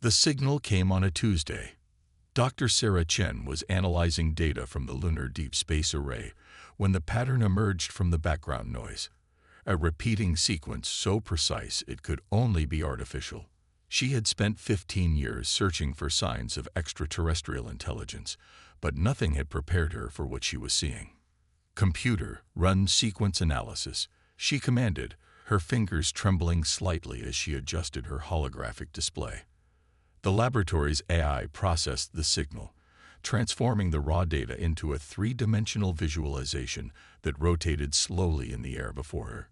The signal came on a Tuesday. Dr. Sarah Chen was analyzing data from the Lunar Deep Space Array when the pattern emerged from the background noise. A repeating sequence so precise it could only be artificial. She had spent 15 years searching for signs of extraterrestrial intelligence, but nothing had prepared her for what she was seeing. "Computer, run sequence analysis," she commanded, her fingers trembling slightly as she adjusted her holographic display. The laboratory's AI processed the signal, transforming the raw data into a three-dimensional visualization that rotated slowly in the air before her.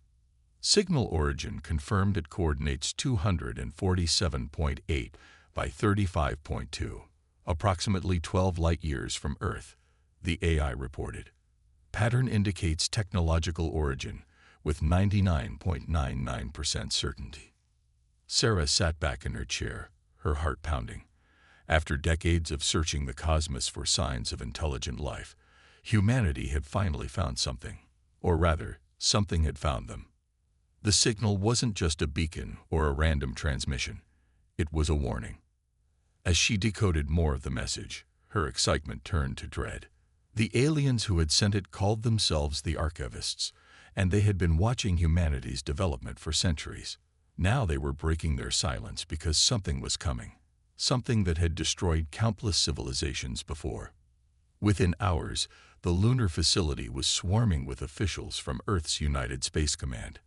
Signal origin confirmed at coordinates 247.8 by 35.2, approximately 12 light-years from Earth, the AI reported. Pattern indicates technological origin, with 99.99% certainty. Sarah sat back in her chair, her heart pounding. After decades of searching the cosmos for signs of intelligent life, humanity had finally found something. Or rather, something had found them. The signal wasn't just a beacon or a random transmission. It was a warning. As she decoded more of the message, her excitement turned to dread. The aliens who had sent it called themselves the Archivists, and they had been watching humanity's development for centuries. Now they were breaking their silence because something was coming, something that had destroyed countless civilizations before. Within hours, the lunar facility was swarming with officials from Earth's United Space Command.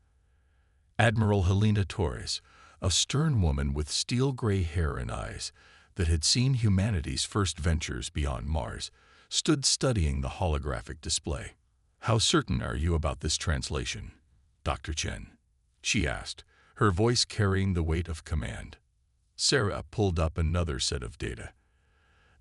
Admiral Helena Torres, a stern woman with steel-gray hair and eyes that had seen humanity's first ventures beyond Mars, stood studying the holographic display. "How certain are you about this translation, Dr. Chen?" she asked, her voice carrying the weight of command. Sarah pulled up another set of data.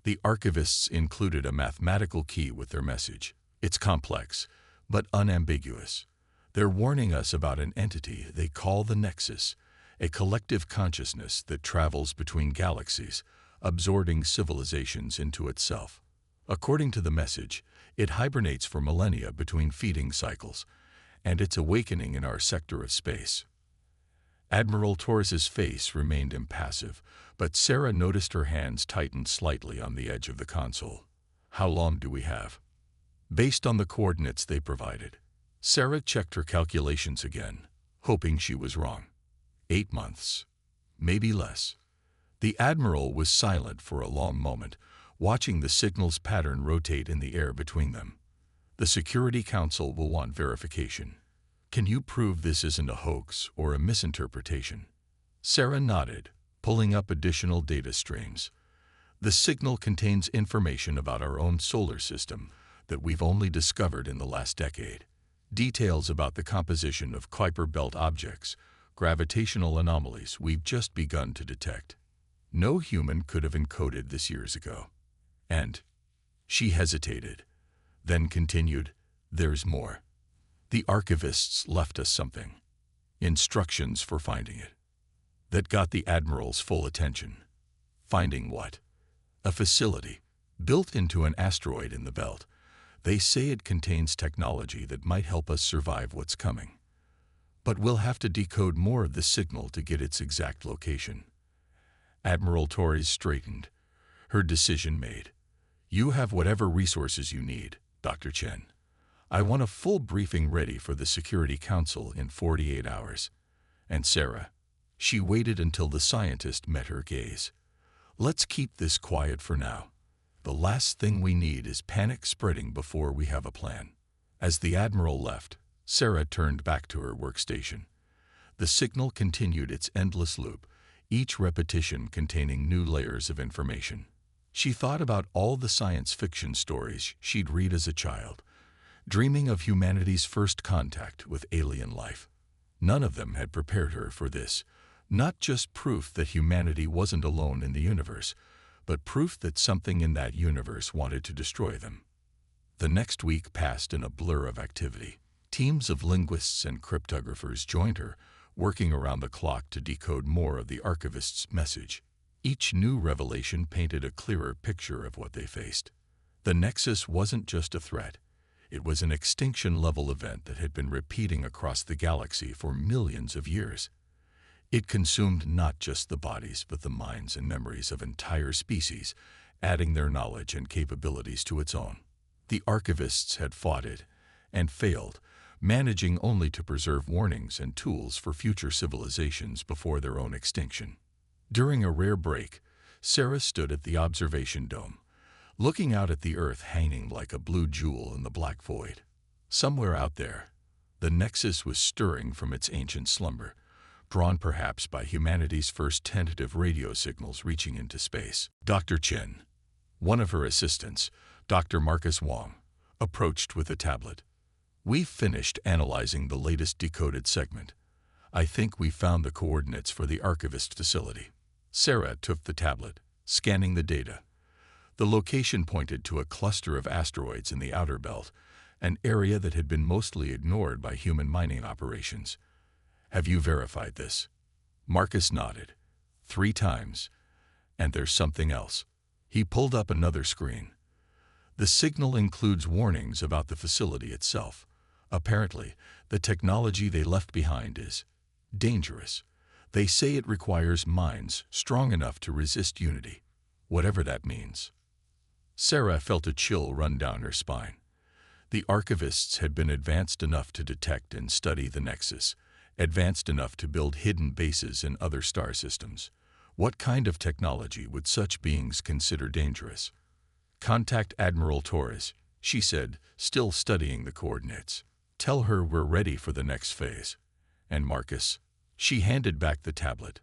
The archivists included a mathematical key with their message. "It's complex, but unambiguous. They're warning us about an entity they call the Nexus, a collective consciousness that travels between galaxies, absorbing civilizations into itself. According to the message, it hibernates for millennia between feeding cycles, and it's awakening in our sector of space." Admiral Torres's face remained impassive, but Sarah noticed her hands tighten slightly on the edge of the console. "How long do we have?" Based on the coordinates they provided, Sarah checked her calculations again, hoping she was wrong. 8 months. Maybe less. The Admiral was silent for a long moment, watching the signal's pattern rotate in the air between them. "The Security Council will want verification. Can you prove this isn't a hoax or a misinterpretation?" Sarah nodded, pulling up additional data streams. "The signal contains information about our own solar system that we've only discovered in the last decade. Details about the composition of Kuiper Belt objects, gravitational anomalies we've just begun to detect. No human could have encoded this years ago. And," she hesitated, then continued, "there's more. The archivists left us something. Instructions for finding it." That got the Admiral's full attention. Finding what? "A facility, built into an asteroid in the belt. They say it contains technology that might help us survive what's coming. But we'll have to decode more of the signal to get its exact location." Admiral Torres straightened, her decision made. "You have whatever resources you need, Dr. Chen. I want a full briefing ready for the Security Council in 48 hours. And Sarah," she waited until the scientist met her gaze, "let's keep this quiet for now. The last thing we need is panic spreading before we have a plan." As the Admiral left, Sarah turned back to her workstation. The signal continued its endless loop, each repetition containing new layers of information. She thought about all the science fiction stories she'd read as a child, dreaming of humanity's first contact with alien life. None of them had prepared her for this, not just proof that humanity wasn't alone in the universe, but proof that something in that universe wanted to destroy them. The next week passed in a blur of activity. Teams of linguists and cryptographers joined her, working around the clock to decode more of the archivist's message. Each new revelation painted a clearer picture of what they faced. The Nexus wasn't just a threat. It was an extinction-level event that had been repeating across the galaxy for millions of years. It consumed not just the bodies but the minds and memories of entire species, adding their knowledge and capabilities to its own. The archivists had fought it and failed, managing only to preserve warnings and tools for future civilizations before their own extinction. During a rare break, Sarah stood at the observation dome, looking out at the Earth hanging like a blue jewel in the black void. Somewhere out there, the Nexus was stirring from its ancient slumber, drawn perhaps by humanity's first tentative radio signals reaching into space. Dr. Chen, one of her assistants, Dr. Marcus Wong, approached with a tablet. "We've finished analyzing the latest decoded segment. I think we found the coordinates for the archivist facility." Sarah took the tablet, scanning the data. The location pointed to a cluster of asteroids in the outer belt, an area that had been mostly ignored by human mining operations. "Have you verified this?" Marcus nodded. 3 times. "And there's something else." He pulled up another screen. The signal includes warnings about the facility itself. Apparently, the technology they left behind is dangerous. They say it requires minds strong enough to resist unity, whatever that means. Sarah felt a chill run down her spine. The archivists had been advanced enough to detect and study the Nexus, advanced enough to build hidden bases in other star systems. What kind of technology would such beings consider dangerous? "Contact Admiral Torres," she said, still studying the coordinates. "Tell her we're ready for the next phase." "And Marcus?" She handed back the tablet.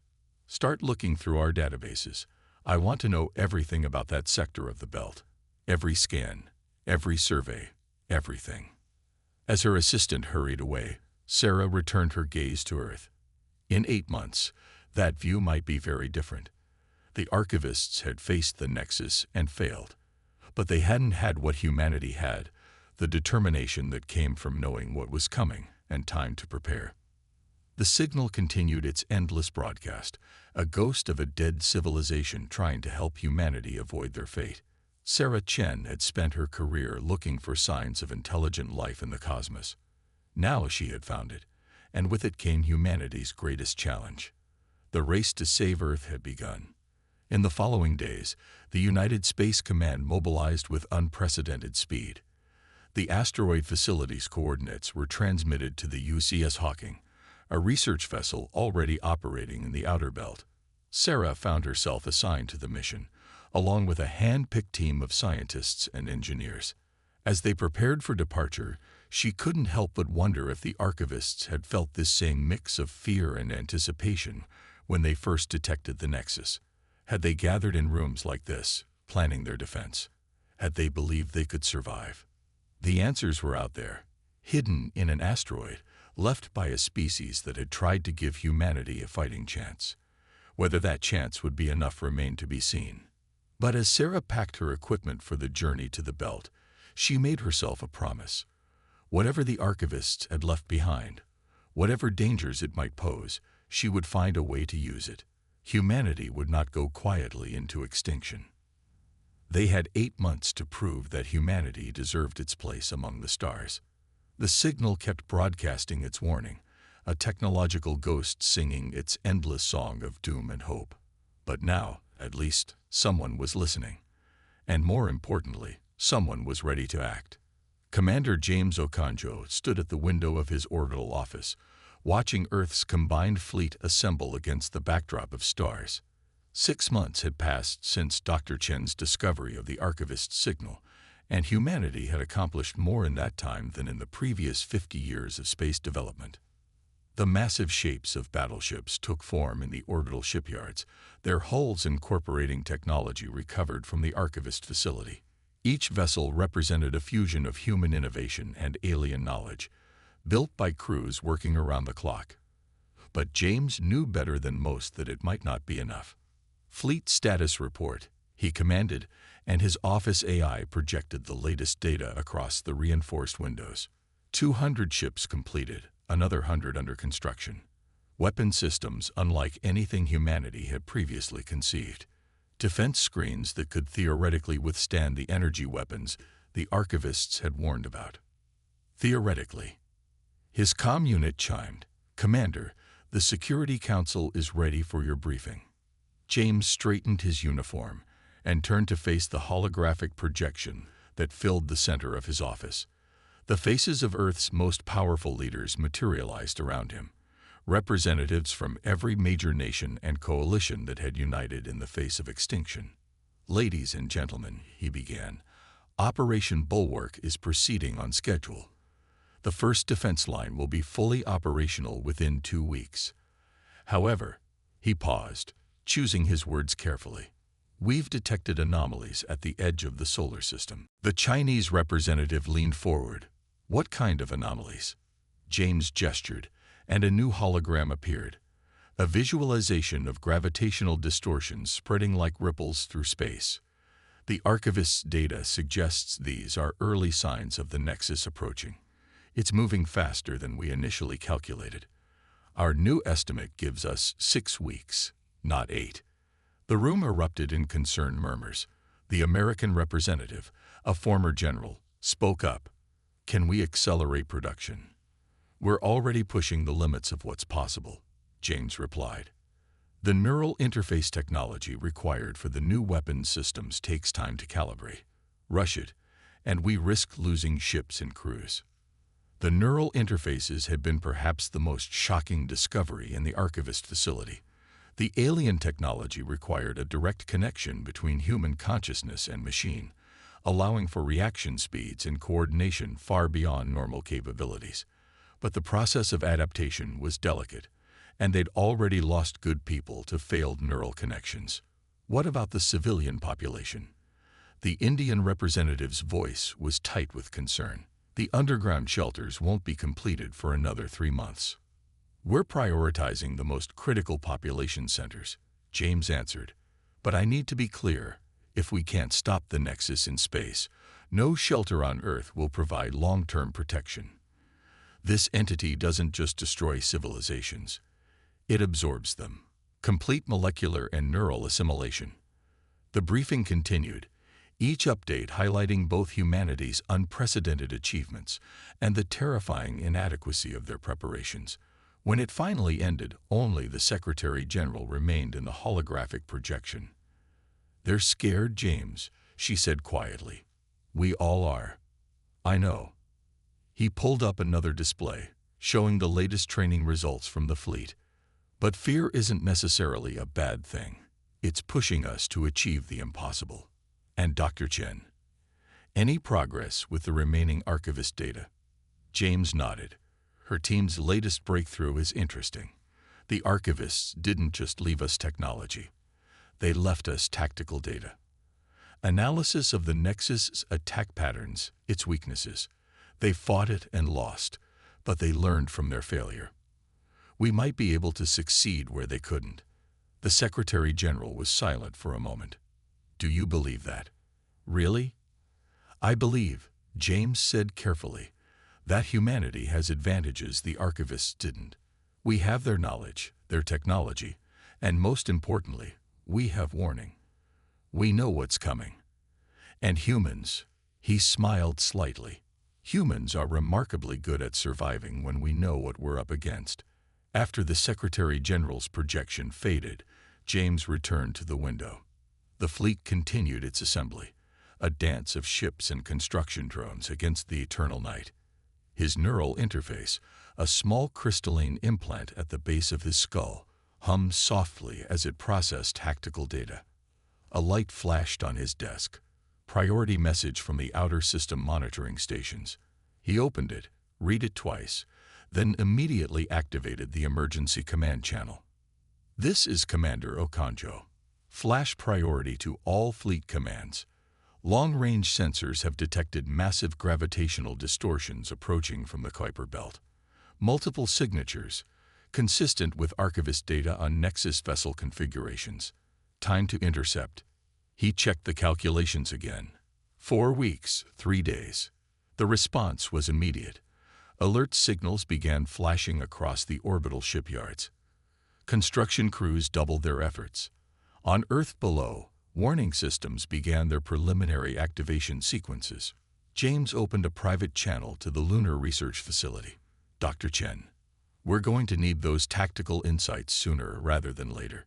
"Start looking through our databases. I want to know everything about that sector of the belt. Every scan, every survey, everything." As her assistant hurried away, Sarah returned her gaze to Earth. In 8 months, that view might be very different. The archivists had faced the Nexus and failed, but they hadn't had what humanity had, the determination that came from knowing what was coming and time to prepare. The signal continued its endless broadcast, a ghost of a dead civilization trying to help humanity avoid their fate. Sarah Chen had spent her career looking for signs of intelligent life in the cosmos. Now she had found it, and with it came humanity's greatest challenge. The race to save Earth had begun. In the following days, the United Space Command mobilized with unprecedented speed. The asteroid facility's coordinates were transmitted to the UCS Hawking, a research vessel already operating in the outer belt. Sarah found herself assigned to the mission, along with a hand-picked team of scientists and engineers. As they prepared for departure, she couldn't help but wonder if the archivists had felt this same mix of fear and anticipation when they first detected the Nexus. Had they gathered in rooms like this, planning their defense? Had they believed they could survive? The answers were out there, hidden in an asteroid, left by a species that had tried to give humanity a fighting chance. Whether that chance would be enough remained to be seen. But as Sarah packed her equipment for the journey to the belt, she made herself a promise. Whatever the archivists had left behind, whatever dangers it might pose, she would find a way to use it. Humanity would not go quietly into extinction. They had 8 months to prove that humanity deserved its place among the stars. The signal kept broadcasting its warning, a technological ghost singing its endless song of doom and hope. But now, at least, someone was listening. And more importantly, someone was ready to act. Commander James Okonjo stood at the window of his orbital office, watching Earth's combined fleet assemble against the backdrop of stars. 6 months had passed since Dr. Chen's discovery of the archivist signal, and humanity had accomplished more in that time than in the previous 50 years of space development. The massive shapes of battleships took form in the orbital shipyards, their hulls incorporating technology recovered from the archivist facility. Each vessel represented a fusion of human innovation and alien knowledge, built by crews working around the clock. But James knew better than most that it might not be enough. "Fleet status report," he commanded, and his office AI projected the latest data across the reinforced windows. 200 ships completed, another 100 under construction. Weapon systems unlike anything humanity had previously conceived. Defense screens that could theoretically withstand the energy weapons the archivists had warned about. Theoretically. His comm unit chimed, "Commander, The Security Council is ready for your briefing. James straightened his uniform and turned to face the holographic projection that filled the center of his office. The faces of Earth's most powerful leaders materialized around him, representatives from every major nation and coalition that had united in the face of extinction. "Ladies and gentlemen," he began, "Operation Bulwark is proceeding on schedule. The first defense line will be fully operational within 2 weeks. However," he paused, choosing his words carefully, "we've detected anomalies at the edge of the solar system." The Chinese representative leaned forward. "What kind of anomalies?" James gestured, and a new hologram appeared, a visualization of gravitational distortions spreading like ripples through space. "The archivist's data suggests these are early signs of the Nexus approaching. It's moving faster than we initially calculated. Our new estimate gives us 6 weeks, not 8. The room erupted in concerned murmurs. The American representative, a former general, spoke up. "Can we accelerate production?" "We're already pushing the limits of what's possible," James replied. "The neural interface technology required for the new weapons systems takes time to calibrate. Rush it, and we risk losing ships and crews." The neural interfaces had been perhaps the most shocking discovery in the archivist facility. The alien technology required a direct connection between human consciousness and machine, allowing for reaction speeds and coordination far beyond normal capabilities. But the process of adaptation was delicate, and they'd already lost good people to failed neural connections. "What about the civilian population?" The Indian representative's voice was tight with concern. "The underground shelters won't be completed for another 3 months. We're prioritizing the most critical population centers," James answered. "But I need to be clear, if we can't stop the Nexus in space, no shelter on Earth will provide long-term protection. This entity doesn't just destroy civilizations, it absorbs them. Complete molecular and neural assimilation." The briefing continued, each update highlighting both humanity's unprecedented achievements and the terrifying inadequacy of their preparations. When it finally ended, only the Secretary General remained in the holographic projection. "They're scared, James," she said quietly. "We all are." "I know." He pulled up another display, showing the latest training results from the fleet. "But fear isn't necessarily a bad thing. It's pushing us to achieve the impossible." "And Dr. Chen, any progress with the remaining archivist data?" James nodded. "Her team's latest breakthrough is interesting. The archivists didn't just leave us technology. They left us tactical data. Analysis of the Nexus's attack patterns, its weaknesses. They fought it and lost, but they learned from their failure. We might be able to succeed where they couldn't." The Secretary General was silent for a moment. "Do you believe that?" "Really?" "I believe," James said carefully, "that humanity has advantages the archivists didn't. We have their knowledge, their technology, and most importantly, we have warning. We know what's coming. And humans," he smiled slightly, "humans are remarkably good at surviving when we know what we're up against." After the Secretary General's projection faded, James returned to the window. The fleet continued its assembly, a dance of ships and construction drones against the eternal night. His neural interface, a small crystalline implant at the base of his skull, hummed softly as it processed tactical data. A light flashed on his desk. Priority message from the outer system monitoring stations. He opened it, read it twice, then immediately activated the emergency command channel. "This is Commander Okonjo. Flash priority to all fleet commands. Long-range sensors have detected massive gravitational distortions approaching from the Kuiper Belt. Multiple signatures, consistent with archivist data on Nexus vessel configurations. Time to intercept." He checked the calculations again. 4 weeks, 3 days. The response was immediate. Alert signals began flashing across the orbital shipyards. Construction crews doubled their efforts. On Earth below, warning systems began their preliminary activation sequences. James opened a private channel to the Lunar Research Facility. "Dr. Chen, We're going to need those tactical insights sooner rather than later.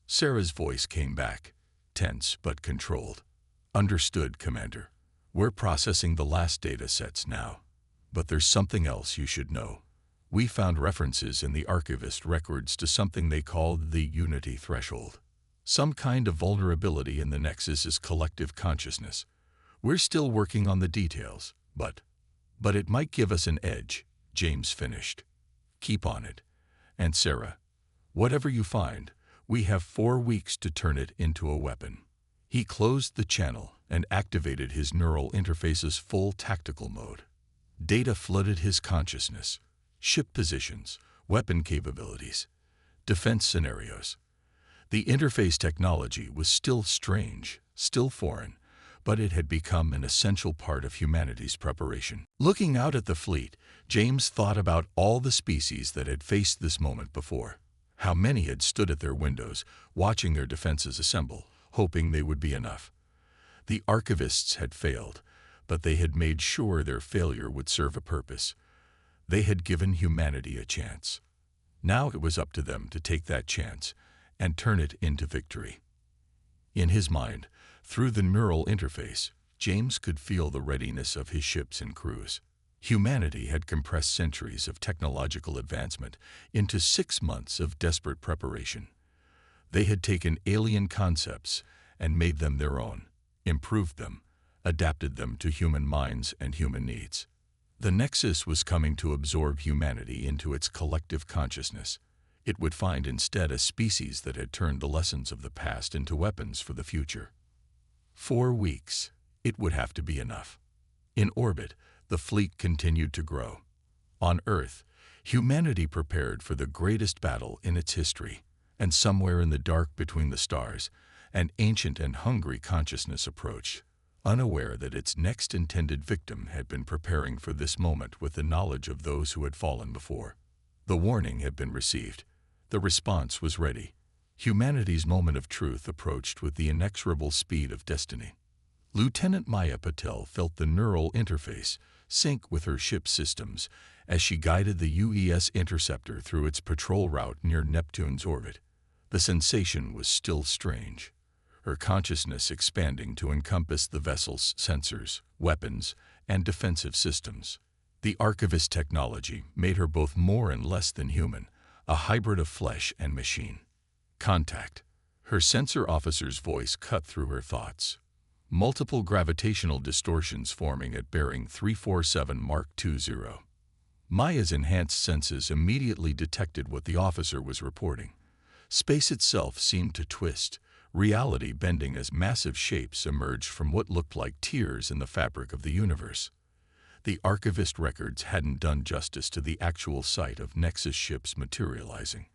Sarah's voice came back, tense but controlled. Understood, Commander. We're processing the last data sets now. But there's something else you should know. We found references in the archivist records to something they called the unity threshold. Some kind of vulnerability in the Nexus's collective consciousness. We're still working on the details, but it might give us an edge, James finished. Keep on it. And Sarah, whatever you find, we have 4 weeks to turn it into a weapon. He closed the channel and activated his neural interface's full tactical mode. Data flooded his consciousness. Ship positions, weapon capabilities, defense scenarios. The interface technology was still strange, still foreign, but it had become an essential part of humanity's preparation. Looking out at the fleet, James thought about all the species that had faced this moment before. How many had stood at their windows, watching their defenses assemble, hoping they would be enough. The archivists had failed, but they had made sure their failure would serve a purpose. They had given humanity a chance. Now it was up to them to take that chance and turn it into victory. In his mind, through the neural interface, James could feel the readiness of his ships and crews. Humanity had compressed centuries of technological advancement into 6 months of desperate preparation. They had taken alien concepts and made them their own, improved them, adapted them to human minds and human needs. The Nexus was coming to absorb humanity into its collective consciousness. It would find instead a species that had turned the lessons of the past into weapons for the future. 4 weeks. It would have to be enough. In orbit, the fleet continued to grow. On Earth, humanity prepared for the greatest battle in its history, and somewhere in the dark between the stars, an ancient and hungry consciousness approached, unaware that its next intended victim had been preparing for this moment with the knowledge of those who had fallen before. The warning had been received. The response was ready. Humanity's moment of truth approached with the inexorable speed of destiny. Lieutenant Maya Patel felt the neural interface sync with her ship's systems as she guided the UES interceptor through its patrol route near Neptune's orbit. The sensation was still strange, her consciousness expanding to encompass the vessel's sensors, weapons, and defensive systems. The archivist technology made her both more and less than human, a hybrid of flesh and machine. Contact. Her sensor officer's voice cut through her thoughts. Multiple gravitational distortions forming at bearing 347 Mark 20. Maya's enhanced senses immediately detected what the officer was reporting. Space itself seemed to twist, reality bending as massive shapes emerged from what looked like tears in the fabric of the universe. The archivist records hadn't done justice to the actual sight of Nexus ships materializing.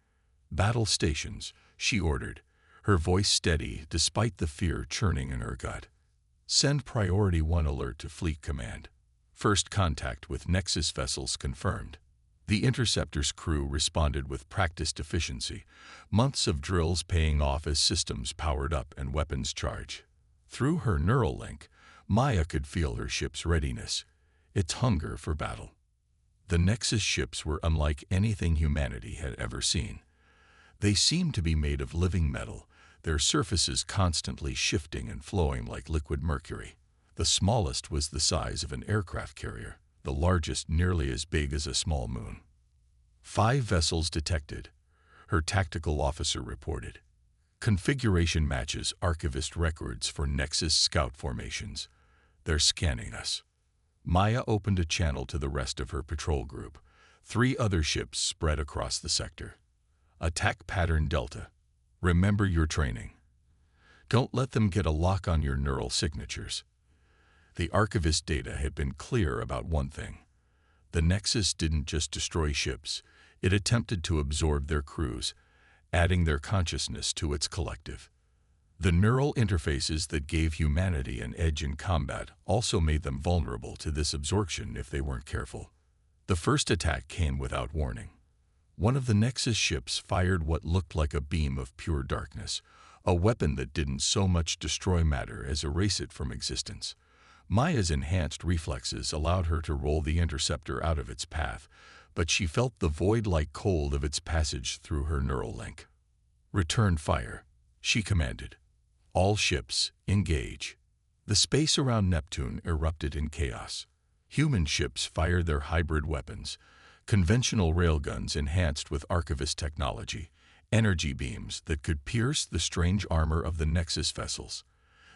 Battle stations, she ordered, her voice steady despite the fear churning in her gut. Send Priority 1 alert to Fleet Command. First contact with Nexus vessels confirmed. The interceptor's crew responded with practiced efficiency, months of drills paying off as systems powered up and weapons charged. Through her neural link, Maya could feel her ship's readiness, its hunger for battle. The Nexus ships were unlike anything humanity had ever seen. They seemed to be made of living metal, their surfaces constantly shifting and flowing like liquid mercury. The smallest was the size of an aircraft carrier, the largest nearly as big as a small moon. 5 vessels detected, her tactical officer reported. Configuration matches archivist records for Nexus scout formations. They're scanning us. Maya opened a channel to the rest of her patrol group. 3 other ships spread across the sector. Attack pattern Delta. Remember your training. Don't let them get a lock on your neural signatures. The archivist data had been clear about one thing. The Nexus didn't just destroy ships, it attempted to absorb their crews, adding their consciousness to its collective. The neural interfaces that gave humanity an edge in combat also made them vulnerable to this absorption if they weren't careful. The first attack came without warning. One of the Nexus ships fired what looked like a beam of pure darkness, a weapon that didn't so much destroy matter as erase it from existence. Maya's enhanced reflexes allowed her to roll the interceptor out of its path, but she felt the void-like cold of its passage through her neural link. "Return fire," she commanded. "All ships, engage." The space around Neptune erupted in chaos. Human ships fired their hybrid weapons, conventional railguns enhanced with archivist technology, energy beams that could pierce the strange armor of the Nexus vessels.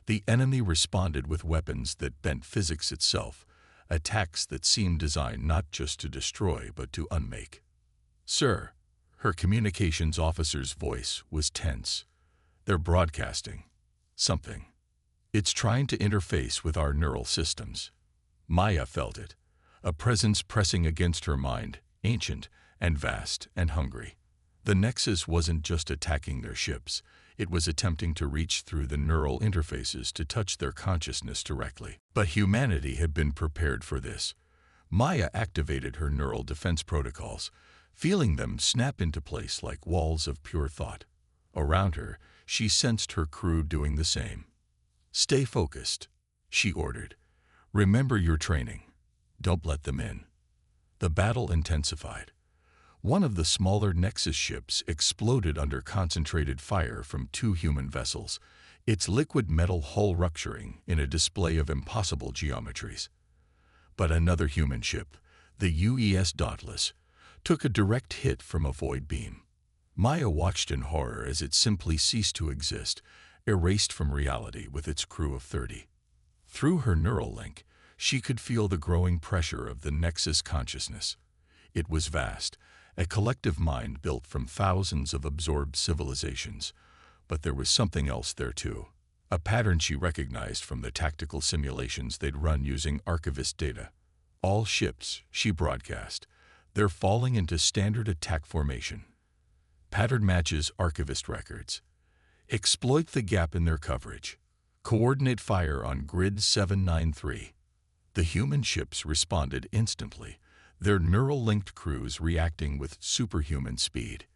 The enemy responded with weapons that bent physics itself, attacks that seemed designed not just to destroy but to unmake. "Sir," her communications officer's voice was tense. "They're broadcasting something. It's trying to interface with our neural systems." Maya felt it, a presence pressing against her mind, ancient and vast and hungry. The Nexus wasn't just attacking their ships, it was attempting to reach through the neural interfaces to touch their consciousness directly. But humanity had been prepared for this. Maya activated her neural defense protocols, feeling them snap into place like walls of pure thought. Around her, she sensed her crew doing the same. "Stay focused," she ordered. "Remember your training. Don't let them in." The battle intensified. One of the smaller Nexus ships exploded under concentrated fire from two human vessels, its liquid metal hull rupturing in a display of impossible geometries. But another human ship, the UES Dauntless, took a direct hit from a void beam. Maya watched in horror as it simply ceased to exist, erased from reality with its crew of 30. Through her neural link, she could feel the growing pressure of the Nexus consciousness. It was vast, a collective mind built from thousands of absorbed civilizations. But there was something else there too, a pattern she recognized from the tactical simulations they'd run using archivist data. "All ships," she broadcast, "they're falling into standard attack formation. Pattern matches archivist records. Exploit the gap in their coverage. Coordinate fire on grid 793. The human ships responded instantly, their neural-linked crews reacting with superhuman speed.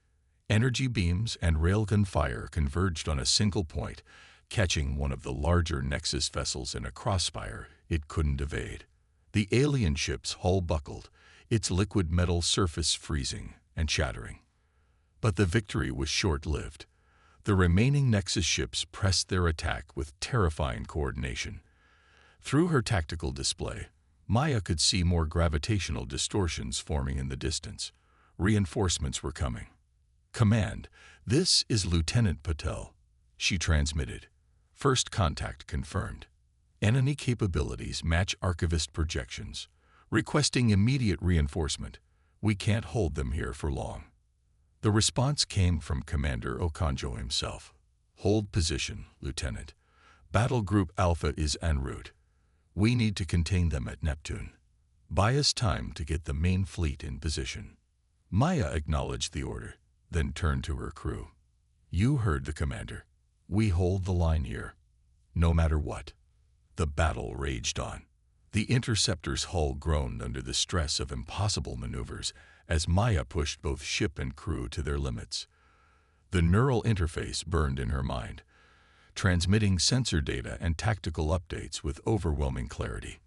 Energy beams and railgun fire converged on a single point, catching one of the larger Nexus vessels in a crossfire it couldn't evade. The alien ship's hull buckled, its liquid metal surface freezing and shattering. But the victory was short-lived. The remaining Nexus ships pressed their attack with terrifying coordination. Through her tactical display, Maya could see more gravitational distortions forming in the distance. Reinforcements were coming. "Command, this is Lieutenant Patel," she transmitted. "First contact confirmed. Enemy capabilities match archivist projections. Requesting immediate reinforcement. We can't hold them here for long." The response came from Commander Okonjo himself. "Hold position, Lieutenant. Battle Group Alpha is en route. We need to contain them at Neptune. Buy us time to get the main fleet in position." Maya acknowledged the order, then turned to her crew. "You heard the commander. We hold the line here, no matter what." The battle raged on. The interceptor's hull groaned under the stress of impossible maneuvers as Maya pushed both ship and crew to their limits. The neural interface burned in her mind, transmitting sensor data and tactical updates with overwhelming clarity.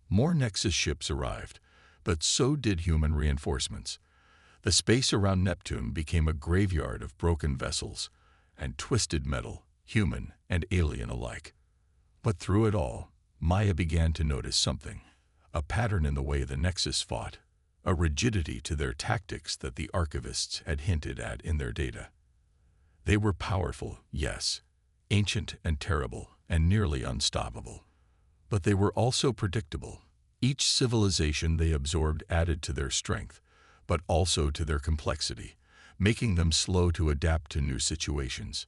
More Nexus ships arrived, but so did human reinforcements. The space around Neptune became a graveyard of broken vessels and twisted metal, human and alien alike. But through it all, Maya began to notice something, a pattern in the way the Nexus fought, a rigidity to their tactics that the archivists had hinted at in their data. They were powerful, yes, ancient and terrible and nearly unstoppable. But they were also predictable. Each civilization they absorbed added to their strength, but also to their complexity, making them slow to adapt to new situations.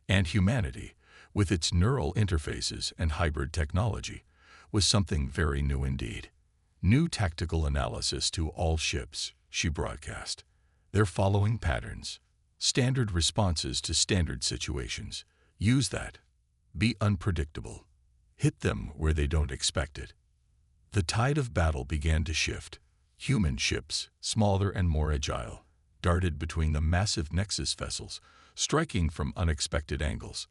And humanity, with its neural interfaces and hybrid technology, was something very new indeed. "New tactical analysis to all ships," she broadcast. "They're following patterns, standard responses to standard situations. Use that. Be unpredictable. Hit them where they don't expect it." The tide of battle began to shift. Human ships, smaller and more agile, darted between the massive Nexus vessels, striking from unexpected angles.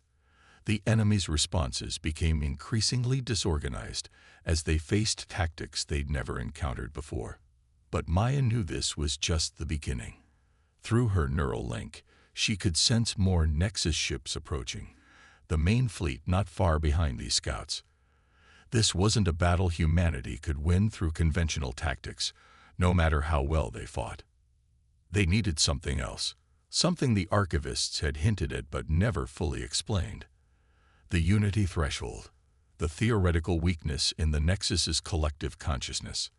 The enemy's responses became increasingly disorganized as they faced tactics they'd never encountered before. But Maya knew this was just the beginning. Through her neural link, she could sense more Nexus ships approaching, the main fleet not far behind these scouts. This wasn't a battle humanity could win through conventional tactics, no matter how well they fought. They needed something else, something the archivists had hinted at but never fully explained. The unity threshold, the theoretical weakness in the Nexus's collective consciousness.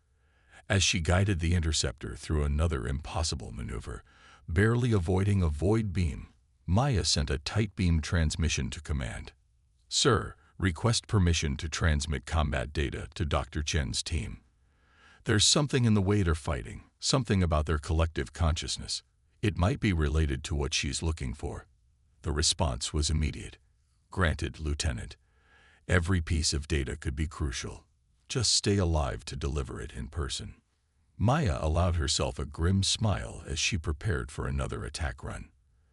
As she guided the interceptor through another impossible maneuver, barely avoiding a void beam, Maya sent a tight beam transmission to command. "Sir, request permission to transmit combat data to Dr. Chen's team. There's something in the way they're fighting, something about their collective consciousness. It might be related to what she's looking for." The response was immediate. "Granted, Lieutenant. Every piece of data could be crucial. Just stay alive to deliver it in person." Maya allowed herself a grim smile as she prepared for another attack run.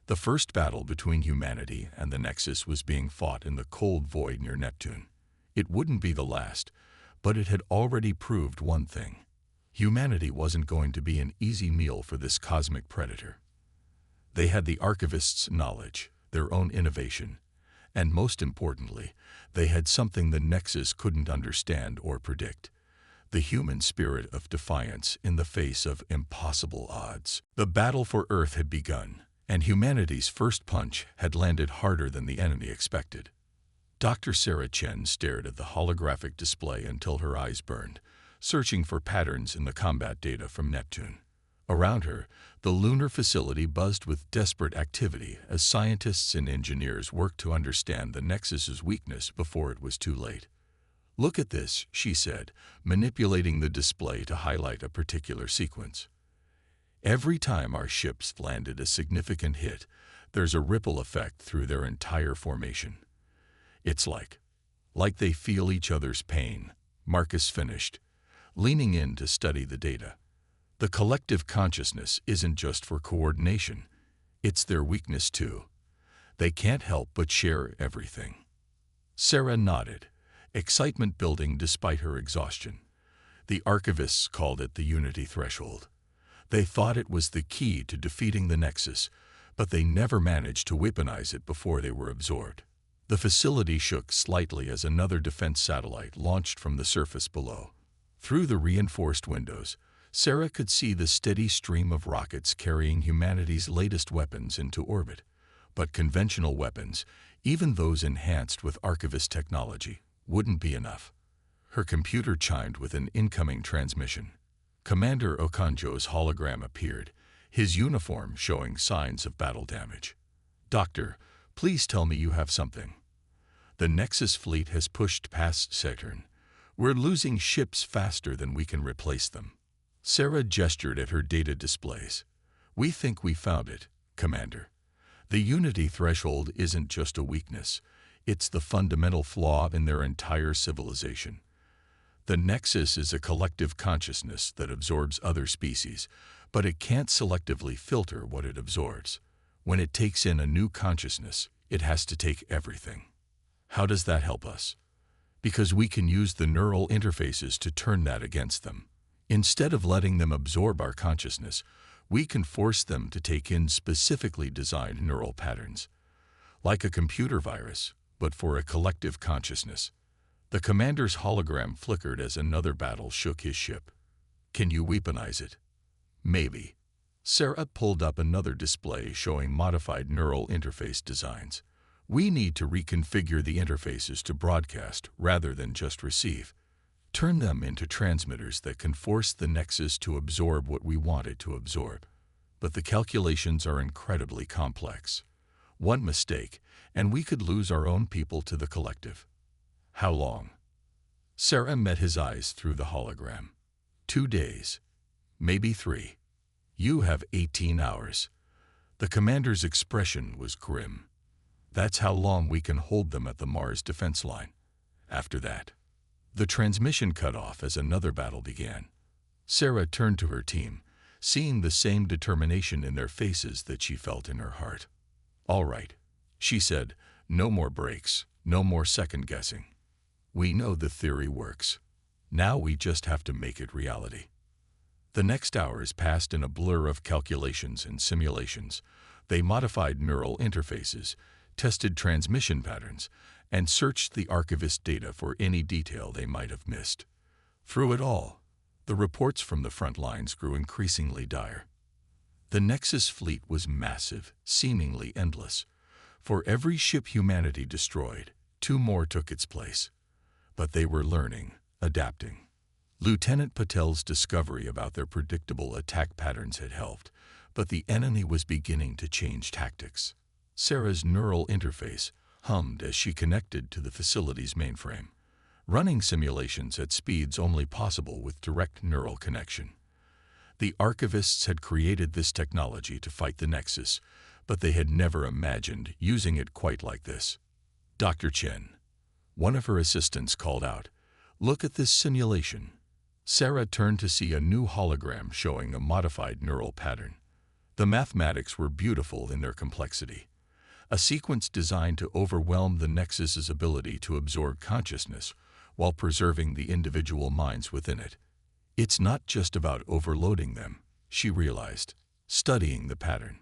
The first battle between humanity and the Nexus was being fought in the cold void near Neptune. It wouldn't be the last, but it had already proved one thing. Humanity wasn't going to be an easy meal for this cosmic predator. They had the Archivists' knowledge, their own innovation, and most importantly, they had something the Nexus couldn't understand or predict: the human spirit of defiance in the face of impossible odds. The battle for Earth had begun, and humanity's first punch had landed harder than the enemy expected. Dr. Sarah Chen stared at the holographic display until her eyes burned, searching for patterns in the combat data from Neptune. Around her, the lunar facility buzzed with desperate activity as scientists and engineers worked to understand the Nexus's weakness before it was too late. "Look at this," she said, manipulating the display to highlight a particular sequence. "Every time our ships landed a significant hit, there's a ripple effect through their entire formation. It's like they feel each other's pain," Marcus finished, leaning in to study the data. "The collective consciousness isn't just for coordination, it's their weakness too. They can't help but share everything." Sarah nodded, excitement building despite her exhaustion. The archivists called it the unity threshold. They thought it was the key to defeating the Nexus, but they never managed to weaponize it before they were absorbed. The facility shook slightly as another defense satellite launched from the surface below. Through the reinforced windows, Sarah could see the steady stream of rockets carrying humanity's latest weapons into orbit. But conventional weapons, even those enhanced with archivist technology, wouldn't be enough. Her computer chimed with an incoming transmission. Commander Okonjo's hologram appeared, his uniform showing signs of battle damage. "Doctor, please tell me you have something. The Nexus fleet has pushed past Saturn. We're losing ships faster than we can replace them." Sarah gestured at her data displays. "We think we found it, Commander. The unity threshold isn't just a weakness, it's the fundamental flaw in their entire civilization. The Nexus is a collective consciousness that absorbs other species, but it can't selectively filter what it absorbs. When it takes in a new consciousness, it has to take everything. How does that help us? Because we can use the neural interfaces to turn that against them. Instead of letting them absorb our consciousness, we can force them to take in specifically designed neural patterns. Like a computer virus, but for a collective consciousness." The commander's hologram flickered as another battle shook his ship. "Can you weaponize it?" "Maybe." Sarah pulled up another display showing modified neural interface designs. "We need to reconfigure the interfaces to broadcast rather than just receive. Turn them into transmitters that can force the Nexus to absorb what we want it to absorb. But the calculations are incredibly complex. One mistake, and we could lose our own people to the collective." "How long?" Sarah met his eyes through the hologram. 2 days. Maybe 3. You have 18 hours. The commander's expression was grim. "That's how long we can hold them at the Mars defense line. After that." The transmission cut off as another battle began. Sarah turned to her team, seeing the same determination in their faces that she felt in her heart. "All right," she said, "no more breaks, no more second-guessing. We know the theory works. Now we just have to make it reality." The next hours passed in a blur of calculations and simulations. They modified neural interfaces, tested transmission patterns, and searched the archivist data for any detail they might have missed. Through it all, the reports from the front lines grew increasingly dire. The Nexus fleet was massive, seemingly endless. For every ship humanity destroyed, 2 more took its place. But they were learning, adapting. Lieutenant Patel's discovery about their predictable attack patterns had helped, but the enemy was beginning to change tactics. Sarah's neural interface hummed as she connected to the facility's mainframe, running simulations at speeds only possible with direct neural connection. The archivists had created this technology to fight the Nexus, but they had never imagined using it quite like this. Dr. Chen, one of her assistants, called out, "Look at this simulation." Sarah turned to see a new hologram showing a modified neural pattern. The mathematics were beautiful in their complexity. A sequence designed to overwhelm the Nexus's ability to absorb consciousness while preserving the individual minds within it. It's not just about overloading them, she realized, studying the pattern.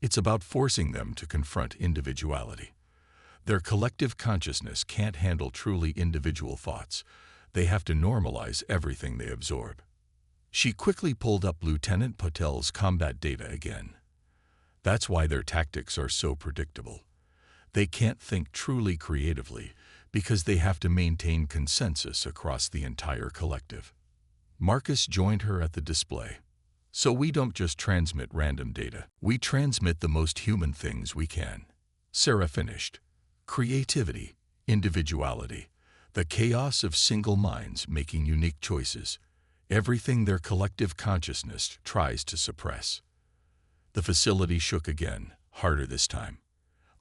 It's about forcing them to confront individuality. Their collective consciousness can't handle truly individual thoughts. They have to normalize everything they absorb. She quickly pulled up Lieutenant Patel's combat data again. That's why their tactics are so predictable. They can't think truly creatively because they have to maintain consensus across the entire collective. Marcus joined her at the display. So we don't just transmit random data. We transmit the most human things we can. Sarah finished. Creativity, individuality, the chaos of single minds making unique choices, everything their collective consciousness tries to suppress. The facility shook again, harder this time.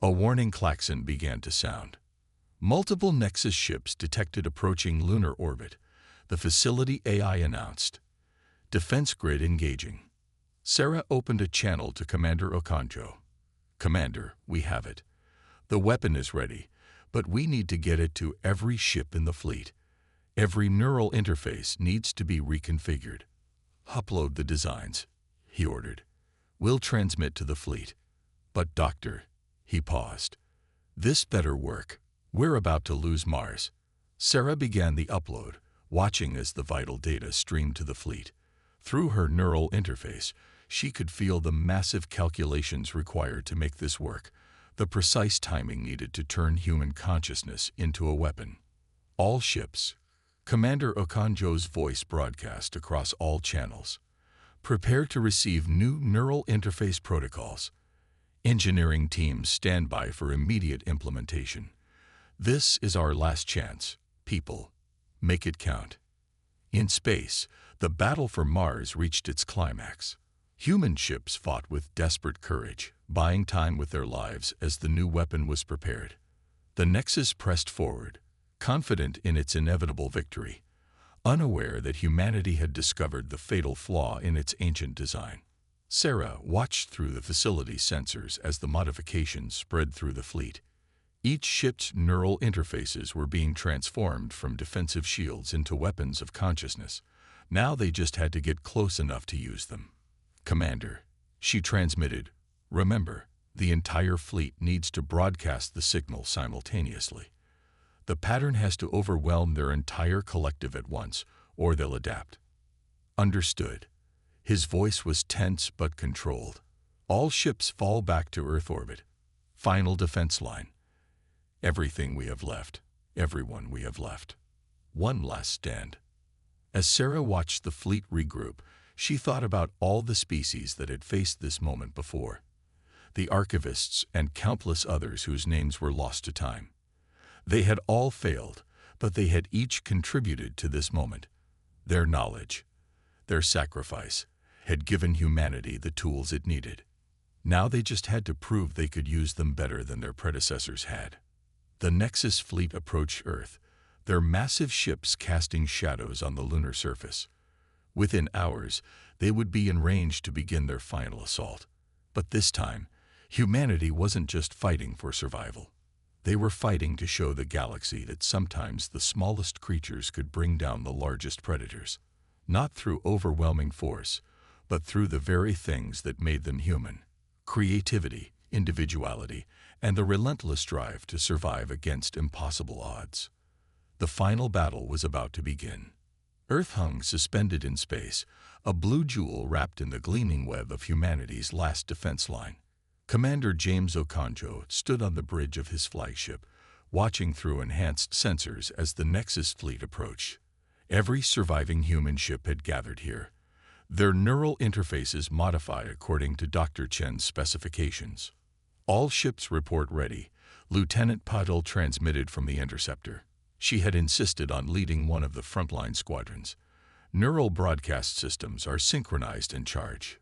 A warning klaxon began to sound. Multiple Nexus ships detected approaching lunar orbit. The facility AI announced. Defense grid engaging. Sarah opened a channel to Commander Okonjo. "Commander, we have it. The weapon is ready, but we need to get it to every ship in the fleet. Every neural interface needs to be reconfigured. Upload the designs," he ordered. "We'll transmit to the fleet." "But Doctor," he paused. "This better work. We're about to lose Mars." Sarah began the upload, watching as the vital data streamed to the fleet. Through her neural interface, she could feel the massive calculations required to make this work, the precise timing needed to turn human consciousness into a weapon. All ships. Commander Okonjo's voice broadcast across all channels. Prepare to receive new neural interface protocols. Engineering teams stand by for immediate implementation. This is our last chance, people. Make it count. In space, the battle for Mars reached its climax. Human ships fought with desperate courage, buying time with their lives as the new weapon was prepared. The Nexus pressed forward, confident in its inevitable victory, unaware that humanity had discovered the fatal flaw in its ancient design. Sarah watched through the facility's sensors as the modifications spread through the fleet. Each ship's neural interfaces were being transformed from defensive shields into weapons of consciousness. Now they just had to get close enough to use them. "Commander," she transmitted, "remember, the entire fleet needs to broadcast the signal simultaneously. The pattern has to overwhelm their entire collective at once, or they'll adapt." "Understood." His voice was tense but controlled. "All ships fall back to Earth orbit. Final defense line. Everything we have left, everyone we have left. One last stand." As Sarah watched the fleet regroup, she thought about all the species that had faced this moment before. The archivists and countless others whose names were lost to time. They had all failed, but they had each contributed to this moment. Their knowledge, their sacrifice, had given humanity the tools it needed. Now they just had to prove they could use them better than their predecessors had. The Nexus fleet approached Earth, their massive ships casting shadows on the lunar surface. Within hours, they would be in range to begin their final assault. But this time, humanity wasn't just fighting for survival. They were fighting to show the galaxy that sometimes the smallest creatures could bring down the largest predators. not through overwhelming force, but through the very things that made them human: creativity, individuality, and the relentless drive to survive against impossible odds. The final battle was about to begin. Earth hung suspended in space, a blue jewel wrapped in the gleaming web of humanity's last defense line. Commander James Okonjo stood on the bridge of his flagship, watching through enhanced sensors as the Nexus fleet approached. Every surviving human ship had gathered here, their neural interfaces modified according to Dr. Chen's specifications. All ships report ready, Lieutenant Patel transmitted from the interceptor. She had insisted on leading one of the frontline squadrons. Neural broadcast systems are synchronized and charged.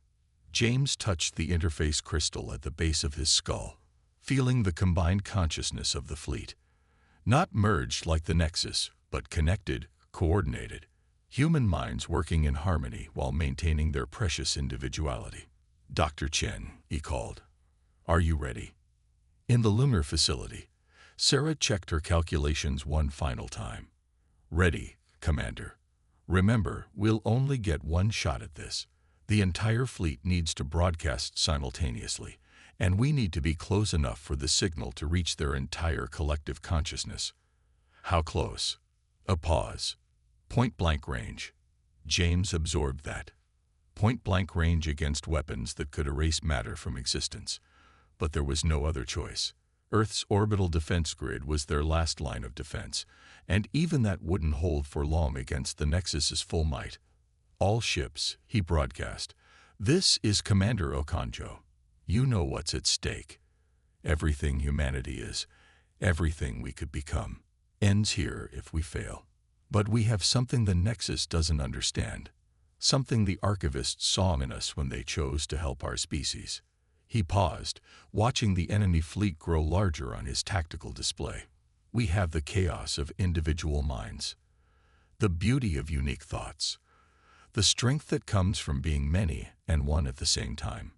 James touched the interface crystal at the base of his skull, feeling the combined consciousness of the fleet. Not merged like the Nexus, but connected, coordinated. Human minds working in harmony while maintaining their precious individuality. "Dr. Chen," he called. "Are you ready?" In the lunar facility, Sarah checked her calculations one final time. "Ready, Commander. Remember, we'll only get one shot at this. The entire fleet needs to broadcast simultaneously, and we need to be close enough for the signal to reach their entire collective consciousness." How close? A pause. Point-blank range. James absorbed that. Point-blank range against weapons that could erase matter from existence. But there was no other choice. Earth's orbital defense grid was their last line of defense, and even that wouldn't hold for long against the Nexus's full might. "All ships," he broadcast. "This is Commander Okonjo. You know what's at stake. Everything humanity is, everything we could become, ends here if we fail. But we have something the Nexus doesn't understand, something the archivists saw in us when they chose to help our species." He paused, watching the enemy fleet grow larger on his tactical display. "We have the chaos of individual minds, the beauty of unique thoughts, the strength that comes from being many and one at the same time.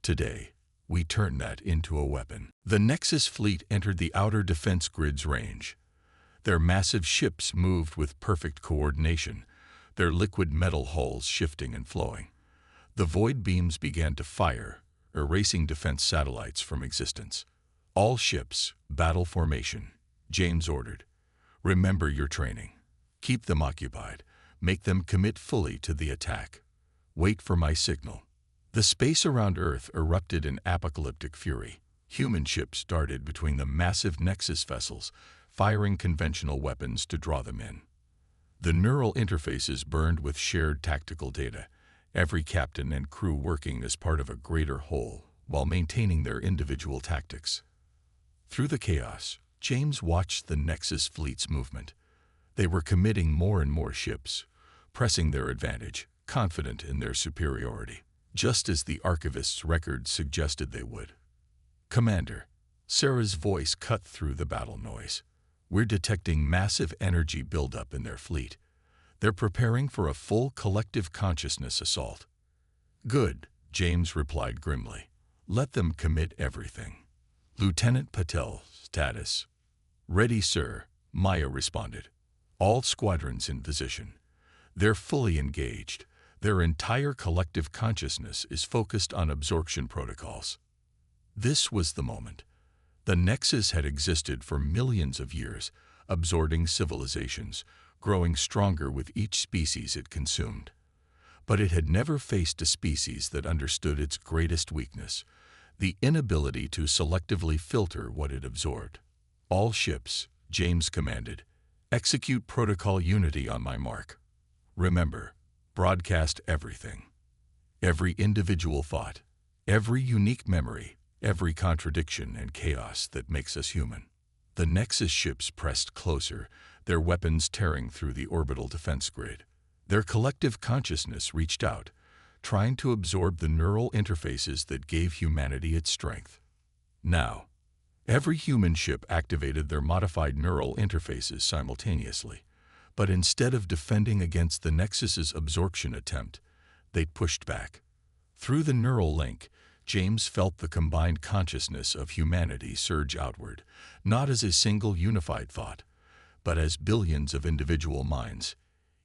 Today, we turn that into a weapon." The Nexus fleet entered the outer defense grid's range. Their massive ships moved with perfect coordination, their liquid metal hulls shifting and flowing. The void beams began to fire, erasing defense satellites from existence. "All ships, battle formation," James ordered. "Remember your training. Keep them occupied. Make them commit fully to the attack. Wait for my signal." The space around Earth erupted in apocalyptic fury. Human ships darted between the massive Nexus vessels, firing conventional weapons to draw them in. The neural interfaces burned with shared tactical data, every captain and crew working as part of a greater whole while maintaining their individual tactics. Through the chaos, James watched the Nexus fleet's movement. They were committing more and more ships, pressing their advantage, confident in their superiority, just as the archivist's records suggested they would. "Commander," Sarah's voice cut through the battle noise. "We're detecting massive energy buildup in their fleet. They're preparing for a full collective consciousness assault." "Good," James replied grimly. "Let them commit everything." "Lieutenant Patel, status." "Ready, sir," Maya responded. "All squadrons in position. They're fully engaged. Their entire collective consciousness is focused on absorption protocols." This was the moment. The Nexus had existed for millions of years, absorbing civilizations, growing stronger with each species it consumed. But it had never faced a species that understood its greatest weakness, the inability to selectively filter what it absorbed. "All ships," James commanded, "execute Protocol Unity on my mark. Remember, broadcast everything. Every individual thought, every unique memory, every contradiction and chaos that makes us human." The Nexus ships pressed closer, their weapons tearing through the orbital defense grid. Their collective consciousness reached out, trying to absorb the neural interfaces that gave humanity its strength. Now, every human ship activated their modified neural interfaces simultaneously, but instead of defending against the Nexus's absorption attempt, they pushed back. Through the neural link, James felt the combined consciousness of humanity surge outward, not as a single unified thought, but as billions of individual minds,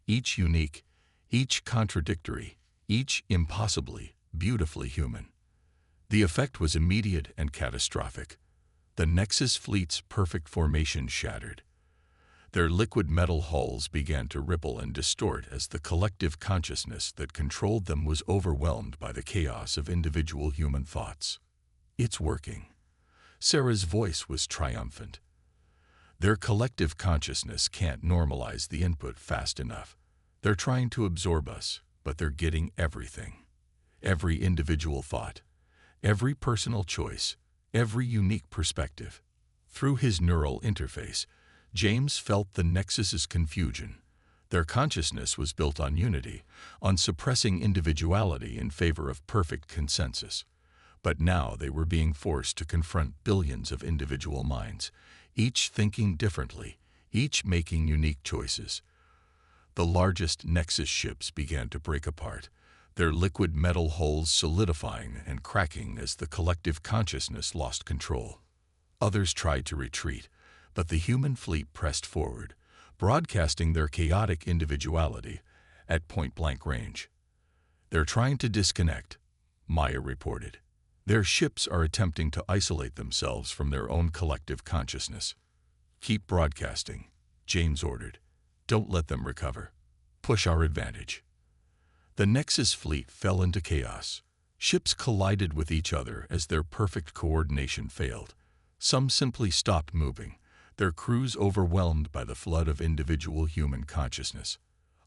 each unique, each contradictory, each impossibly, beautifully human. The effect was immediate and catastrophic. The Nexus fleet's perfect formation shattered. Their liquid metal hulls began to ripple and distort as the collective consciousness that controlled them was overwhelmed by the chaos of individual human thoughts. "It's working." Sarah's voice was triumphant. "Their collective consciousness can't normalize the input fast enough. They're trying to absorb us, but they're getting everything. Every individual thought, every personal choice, every unique perspective." Through his neural interface, James felt the Nexus's confusion. Their consciousness was built on unity, on suppressing individuality in favor of perfect consensus. But now they were being forced to confront billions of individual minds, each thinking differently, each making unique choices. The largest Nexus ships began to break apart, their liquid metal hulls solidifying and cracking as the collective consciousness lost control. Others tried to retreat, but the human fleet pressed forward, broadcasting their chaotic individuality at point-blank range. "They're trying to disconnect," Maya reported. "Their ships are attempting to isolate themselves from their own collective consciousness." "Keep broadcasting," James ordered. "Don't let them recover. Push our advantage." The Nexus fleet fell into chaos. Ships collided with each other as their perfect coordination failed. Some simply stopped moving, their crews overwhelmed by the flood of individual human consciousness.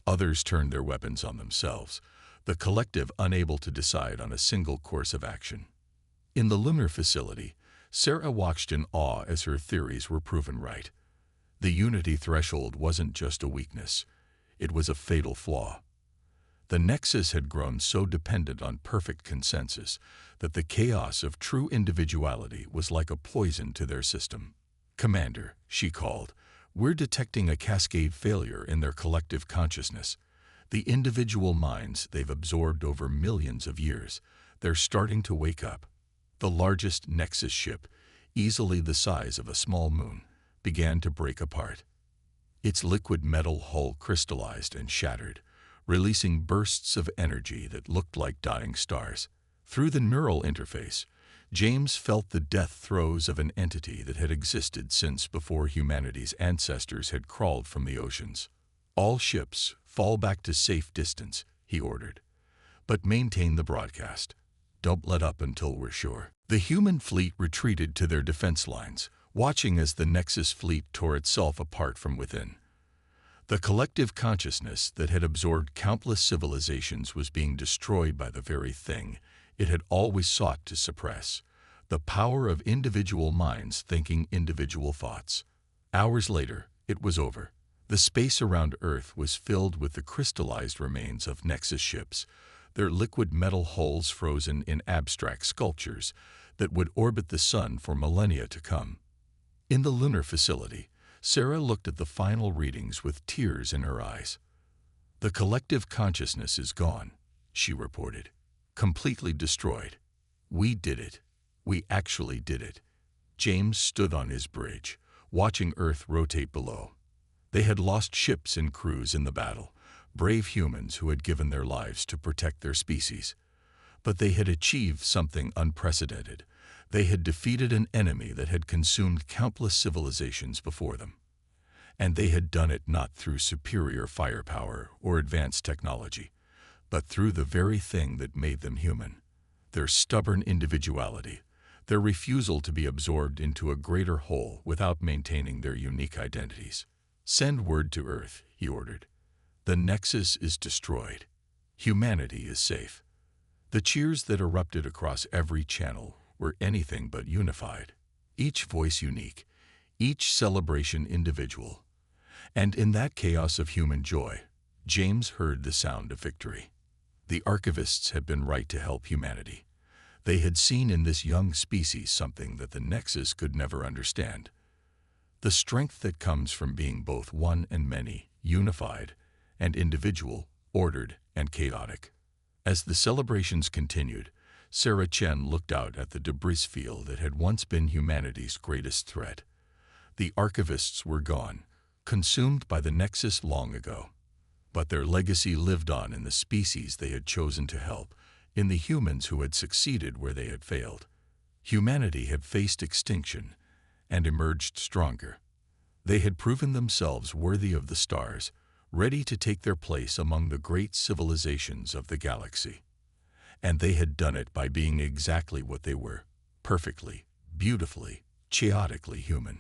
Others turned their weapons on themselves, the collective unable to decide on a single course of action. In the lunar facility, Sarah watched in awe as her theories were proven right. The unity threshold wasn't just a weakness, it was a fatal flaw. The Nexus had grown so dependent on perfect consensus that the chaos of true individuality was like a poison to their system. "Commander," she called, "we're detecting a cascade failure in their collective consciousness. The individual minds they've absorbed over millions of years, they're starting to wake up." The largest Nexus ship, easily the size of a small moon, began to break apart. Its liquid metal hull crystallized and shattered, releasing bursts of energy that looked like dying stars. Through the neural interface, James felt the death throes of an entity that had existed since before humanity's ancestors had crawled from the oceans. "All ships, fall back to safe distance," he ordered. "But maintain the broadcast. Don't let up until we're sure." The human fleet retreated to their defense lines, watching as the Nexus fleet tore itself apart from within. The collective consciousness that had absorbed countless civilizations was being destroyed by the very thing it had always sought to suppress: the power of individual minds thinking individual thoughts. Hours later, it was over. The space around Earth was filled with the crystallized remains of Nexus ships, their liquid metal hulls frozen in abstract sculptures that would orbit the sun for millennia to come. In the lunar facility, Sarah looked at the final readings with tears in her eyes. "The collective consciousness is gone," she reported. "Completely destroyed. We did it. We actually did it." James stood on his bridge, watching Earth rotate below. They had lost ships and crews in the battle, brave humans who had given their lives to protect their species. But they had achieved something unprecedented. They had defeated an enemy that had consumed countless civilizations before them. And they had done it not through superior firepower or advanced technology, but through the very thing that made them human: their stubborn individuality, their refusal to be absorbed into a greater whole without maintaining their unique identities. "Send word to Earth," he ordered. "The Nexus is destroyed. Humanity is safe." The cheers that erupted across every channel were anything but unified, each voice unique, each celebration individual. And in that chaos of human joy, James heard the sound of victory. The archivists had been right to help humanity. They had seen in this young species something that the Nexus could never understand: the strength that comes from being both one and many, unified, and individual, ordered and chaotic. As the celebrations continued, Sarah Chen looked out at the debris field that had once been humanity's greatest threat. The archivists were gone, consumed by the Nexus long ago. But their legacy lived on in the species they had chosen to help, in the humans who had succeeded where they had failed. Humanity had faced extinction and emerged stronger. They had proven themselves worthy of the stars, ready to take their place among the great civilizations of the galaxy. And they had done it by being exactly what they were, perfectly, beautifully, chaotically human.